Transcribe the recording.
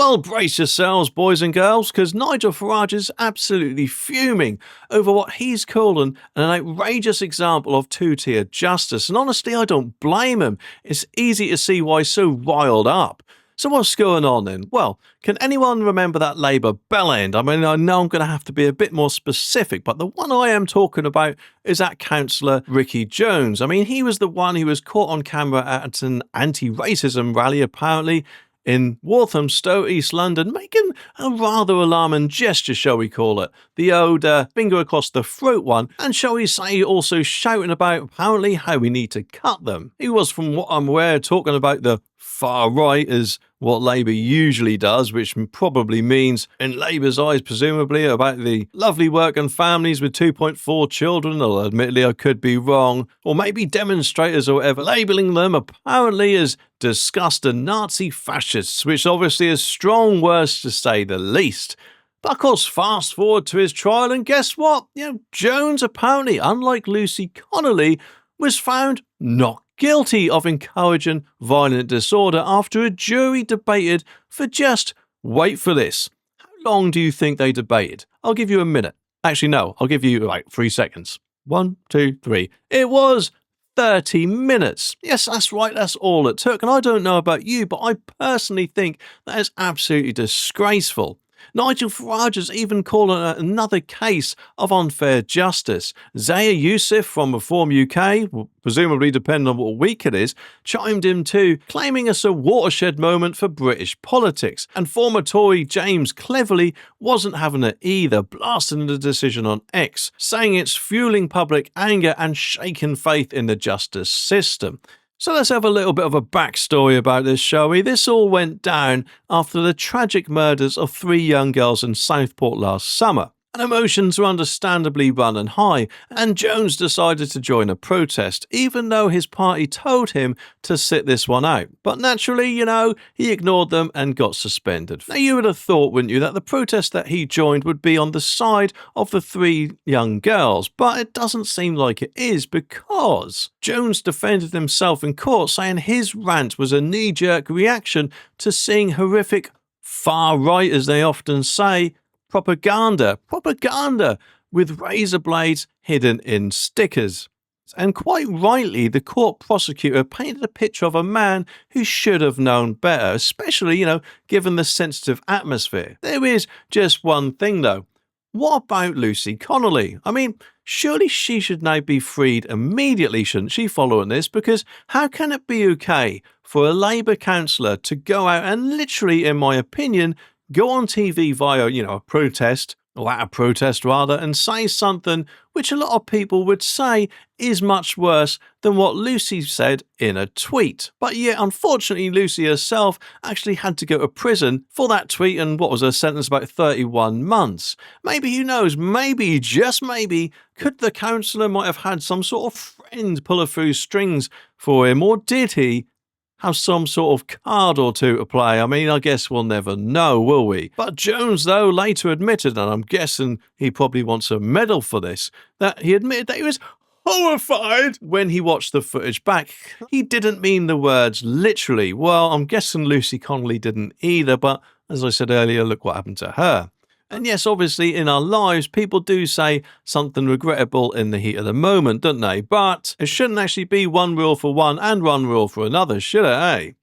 Well, brace yourselves, boys and girls, because Nigel Farage is absolutely fuming over what he's called an outrageous example of two-tier justice, and honestly, I don't blame him. It's easy to see why he's so riled up. So what's going on then? Well, can anyone remember that Labour bell end? I mean, I know I'm going to have to be a bit more specific, but the one I am talking about is that councillor Ricky Jones. I mean, he was the one who was caught on camera at an anti-racism rally, apparently, in Walthamstow, East London, making a rather alarming gesture, shall we call it. The old finger across the throat one, and shall we say also shouting about apparently how we need to cut them. He was, from what I'm aware, talking about the far right as what Labour usually does, which probably means, in Labour's eyes presumably, about the lovely working families with 2.4 children, although admittedly I could be wrong, or maybe demonstrators or whatever, labelling them apparently as disgusting Nazi fascists, which obviously is strong words to say the least. But of course, fast forward to his trial, and guess what? Jones apparently, unlike Lucy Connolly, was found not guilty of encouraging violent disorder after a jury debated for just, wait for this, how long do you think they debated? I'll give you a minute. Actually, no, I'll give you 3 seconds. 1, 2, 3. It was 30 minutes. Yes, that's right, that's all it took. And I don't know about you, but I personally think that is absolutely disgraceful. Nigel Farage has even called it another case of unfair justice. Zaya Youssef from Reform UK, presumably depending on what week it is, chimed in too, claiming it's a watershed moment for British politics. And former Tory James Cleverly wasn't having it either, blasting the decision on X, saying it's fueling public anger and shaking faith in the justice system. So let's have a little bit of a backstory about this, shall we? This all went down after the tragic murders of 3 young girls in Southport last summer. And emotions were understandably running high, and Jones decided to join a protest, even though his party told him to sit this one out. But naturally, he ignored them and got suspended. Now, you would have thought, wouldn't you, that the protest that he joined would be on the side of the 3 young girls, but it doesn't seem like it is, because Jones defended himself in court, saying his rant was a knee-jerk reaction to seeing horrific far-right, as they often say, propaganda with razor blades hidden in stickers. And quite rightly, the court prosecutor painted a picture of a man who should have known better, especially, given the sensitive atmosphere. There is just one thing though. What about Lucy Connolly? I mean, surely she should now be freed immediately, shouldn't she, following this? Because how can it be okay for a Labour councillor to go out and literally, in my opinion, go on TV via, a protest, or at a protest rather, and say something which a lot of people would say is much worse than what Lucy said in a tweet. But yet, unfortunately, Lucy herself actually had to go to prison for that tweet, and what was her sentence, about 31 months. Maybe, who knows, maybe, just maybe, could the councillor might have had some sort of friend pull a few strings for him, or did he have some sort of card or two to play? I mean, I guess we'll never know, will we? But Jones, though, later admitted, and I'm guessing he probably wants a medal for this, that he admitted that he was horrified when he watched the footage back. He didn't mean the words literally. Well, I'm guessing Lucy Connolly didn't either, but as I said earlier, look what happened to her. And yes, obviously, in our lives, people do say something regrettable in the heat of the moment, don't they? But it shouldn't actually be one rule for one and one rule for another, should it, eh?